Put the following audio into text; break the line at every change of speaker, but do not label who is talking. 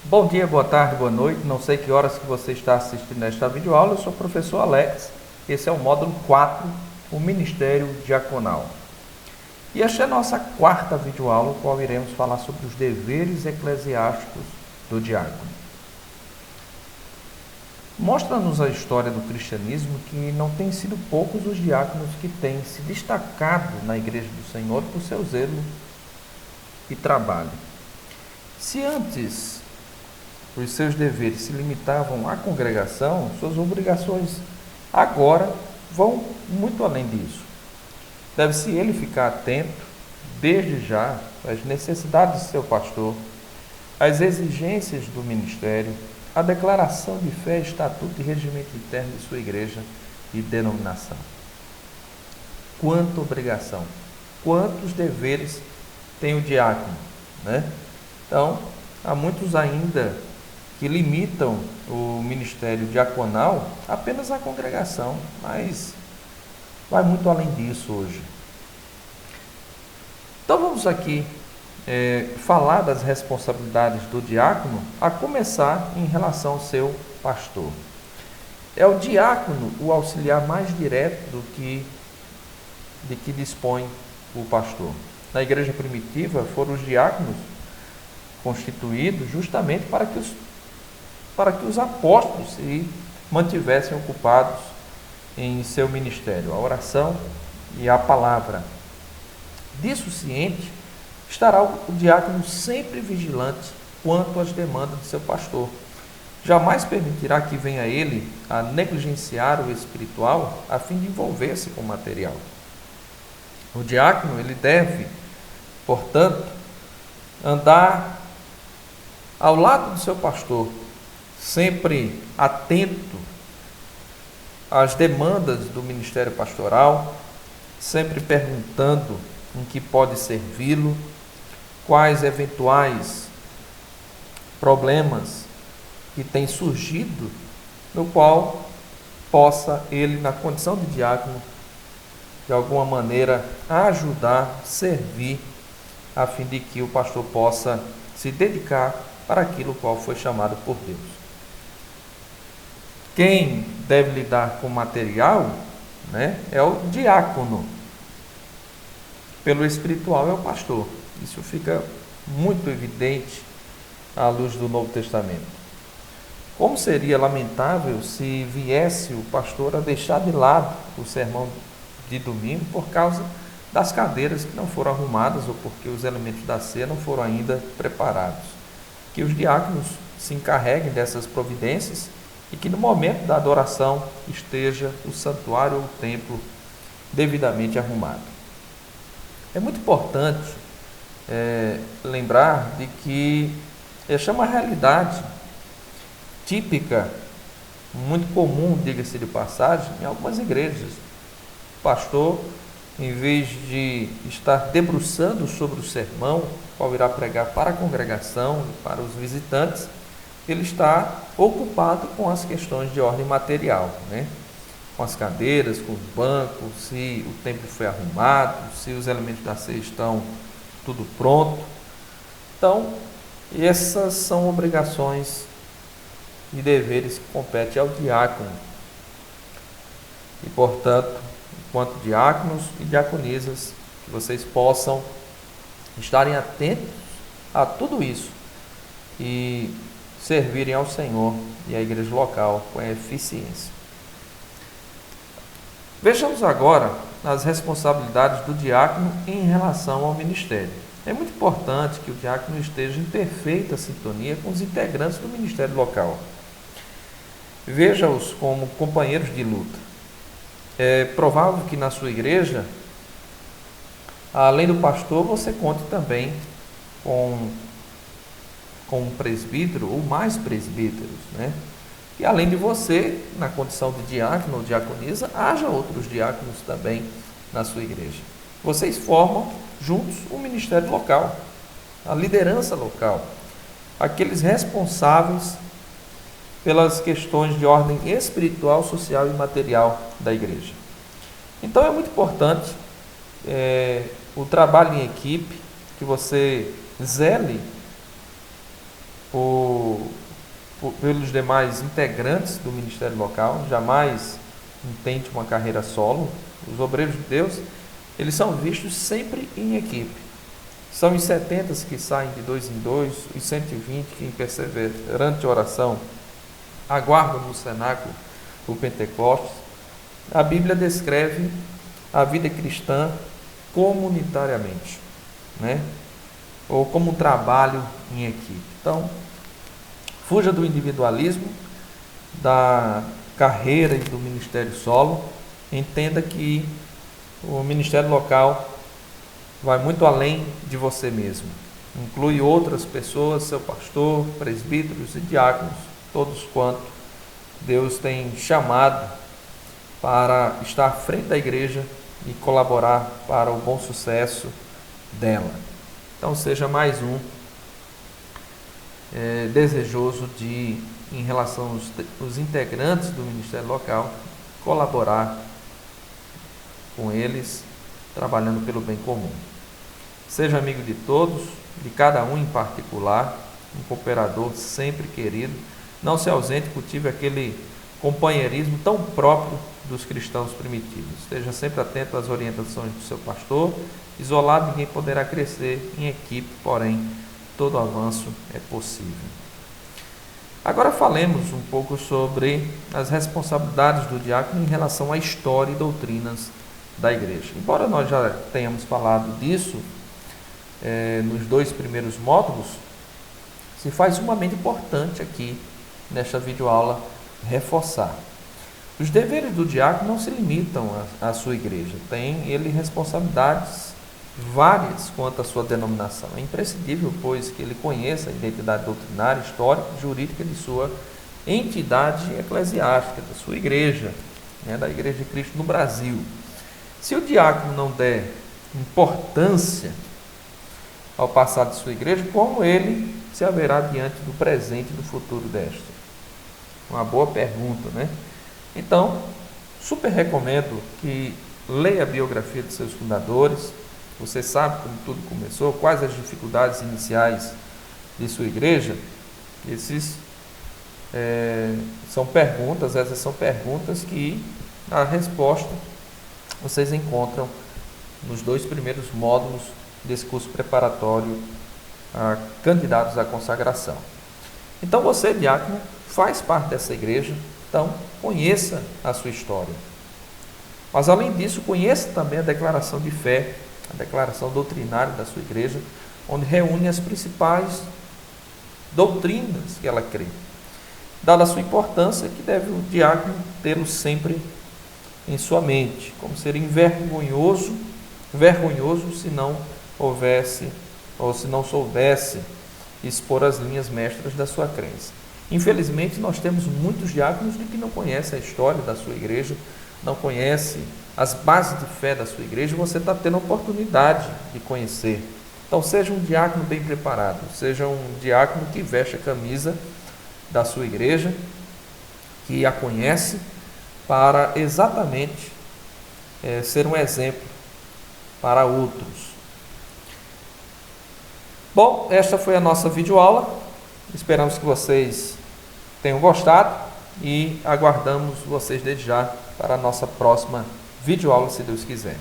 Bom dia, boa tarde, boa noite. Não sei que horas que você está assistindo esta videoaula. Eu sou o professor Alex. Esse é o módulo 4, o Ministério Diaconal. E esta é a nossa quarta videoaula, no qual iremos falar sobre os deveres eclesiásticos do diácono. Mostra-nos a história do cristianismo que não tem sido poucos os diáconos que têm se destacado na Igreja do Senhor por seu zelo e trabalho. Se antes os seus deveres se limitavam à congregação, suas obrigações agora vão muito além disso. Deve-se ele ficar atento, desde já, às necessidades de seu pastor, às exigências do ministério, à declaração de fé, estatuto e regimento interno de sua igreja e denominação. Quanta obrigação, quantos deveres tem o diácono, né? Então, há muitos ainda que limitam o ministério diaconal apenas à congregação, mas vai muito além disso hoje. Então vamos aqui falar das responsabilidades do diácono, a começar em relação ao seu pastor. É o diácono o auxiliar mais direto de que dispõe o pastor. Na igreja primitiva foram os diáconos constituídos justamente para que os apóstolos se mantivessem ocupados em seu ministério, a oração e a palavra. Disso ciente, estará o diácono sempre vigilante quanto às demandas de seu pastor. Jamais permitirá que venha ele a negligenciar o espiritual a fim de envolver-se com o material. O diácono, ele deve, portanto, andar ao lado do seu pastor, sempre atento às demandas do ministério pastoral, sempre perguntando em que pode servi-lo, quais eventuais problemas que têm surgido, no qual possa ele, na condição de diácono, de alguma maneira ajudar, servir, a fim de que o pastor possa se dedicar para aquilo qual foi chamado por Deus. Quem deve lidar com o material, né, é o diácono. Pelo espiritual é o pastor. Isso fica muito evidente à luz do Novo Testamento. Como seria lamentável se viesse o pastor a deixar de lado o sermão de domingo por causa das cadeiras que não foram arrumadas ou porque os elementos da ceia não foram ainda preparados. Que os diáconos se encarreguem dessas providências e que no momento da adoração esteja o santuário ou o templo devidamente arrumado. É muito importante lembrar de que essa é uma realidade típica, muito comum, diga-se de passagem, em algumas igrejas. O pastor, em vez de estar debruçando sobre o sermão, qual irá pregar para a congregação e para os visitantes, ele está ocupado com as questões de ordem material, né? Com as cadeiras, com os bancos, se o templo foi arrumado, se os elementos da ceia estão tudo pronto. Então, essas são obrigações e deveres que competem ao diácono. E, portanto, enquanto diáconos e diaconisas, que vocês possam estarem atentos a tudo isso e servirem ao Senhor e à igreja local com eficiência. Vejamos agora as responsabilidades do diácono em relação ao ministério. É muito importante que o diácono esteja em perfeita sintonia com os integrantes do ministério local. Veja-os como companheiros de luta. É provável que na sua igreja, além do pastor, você conte também com um presbítero ou mais presbíteros, né? E além de você, na condição de diácono ou diaconisa, haja outros diáconos também na sua igreja. Vocês formam juntos o ministério local, a liderança local, aqueles responsáveis pelas questões de ordem espiritual, social e material da igreja. Então é muito importante o trabalho em equipe, que você zele pelos demais integrantes do ministério local, jamais intente uma carreira solo. Os obreiros de Deus, eles são vistos sempre em equipe. São os 70 que saem de 2 em 2, os 120 que em perseverante oração aguardam no cenáculo o Pentecostes. A Bíblia descreve a vida cristã comunitariamente, né? Ou como um trabalho em equipe. Então, fuja do individualismo, da carreira e do ministério solo. Entenda que o ministério local vai muito além de você mesmo. Inclui outras pessoas, seu pastor, presbíteros e diáconos, todos quanto Deus tem chamado para estar à frente da igreja e colaborar para o bom sucesso dela. Então seja mais um desejoso de, em relação aos integrantes do ministério local, colaborar com eles, trabalhando pelo bem comum. Seja amigo de todos, de cada um em particular, um cooperador sempre querido. Não se ausente, cultive aquele companheirismo tão próprio dos cristãos primitivos. Esteja sempre atento às orientações do seu pastor. Isolado, ninguém poderá crescer. Em equipe, porém, todo avanço é possível. Agora falemos um pouco sobre as responsabilidades do diácono em relação à história e doutrinas da igreja. Embora nós já tenhamos falado disso nos 2 primeiros módulos, se faz sumamente importante aqui nesta videoaula reforçar. Os deveres do diácono não se limitam à sua igreja, tem ele responsabilidades várias quanto à sua denominação. É imprescindível, pois, que ele conheça a identidade doutrinária, histórica e jurídica de sua entidade eclesiástica, da sua igreja, da Igreja de Cristo no Brasil. Se o diácono não der importância ao passado de sua igreja, como ele se haverá diante do presente e do futuro desta? Uma boa pergunta, né? Então, super recomendo que leia a biografia de seus fundadores. Você sabe como tudo começou, quais as dificuldades iniciais de sua igreja? Essas são perguntas que a resposta vocês encontram nos 2 primeiros módulos desse curso preparatório a candidatos à consagração. Então você, diácono, faz parte dessa igreja, então conheça a sua história. Mas além disso, conheça também a declaração de fé, a declaração doutrinária da sua igreja, onde reúne as principais doutrinas que ela crê. Dada a sua importância, que deve o diácono tê-lo sempre em sua mente, como seria vergonhoso se não houvesse ou se não soubesse expor as linhas mestras da sua crença. Infelizmente, nós temos muitos diáconos que não conhecem a história da sua igreja, não conhecem as bases de fé da sua igreja. Você está tendo a oportunidade de conhecer. Então, seja um diácono bem preparado, seja um diácono que veste a camisa da sua igreja, que a conhece, para exatamente ser um exemplo para outros. Bom, esta foi a nossa videoaula. Esperamos que vocês tenham gostado e aguardamos vocês desde já para a nossa próxima videoaula, se Deus quiser.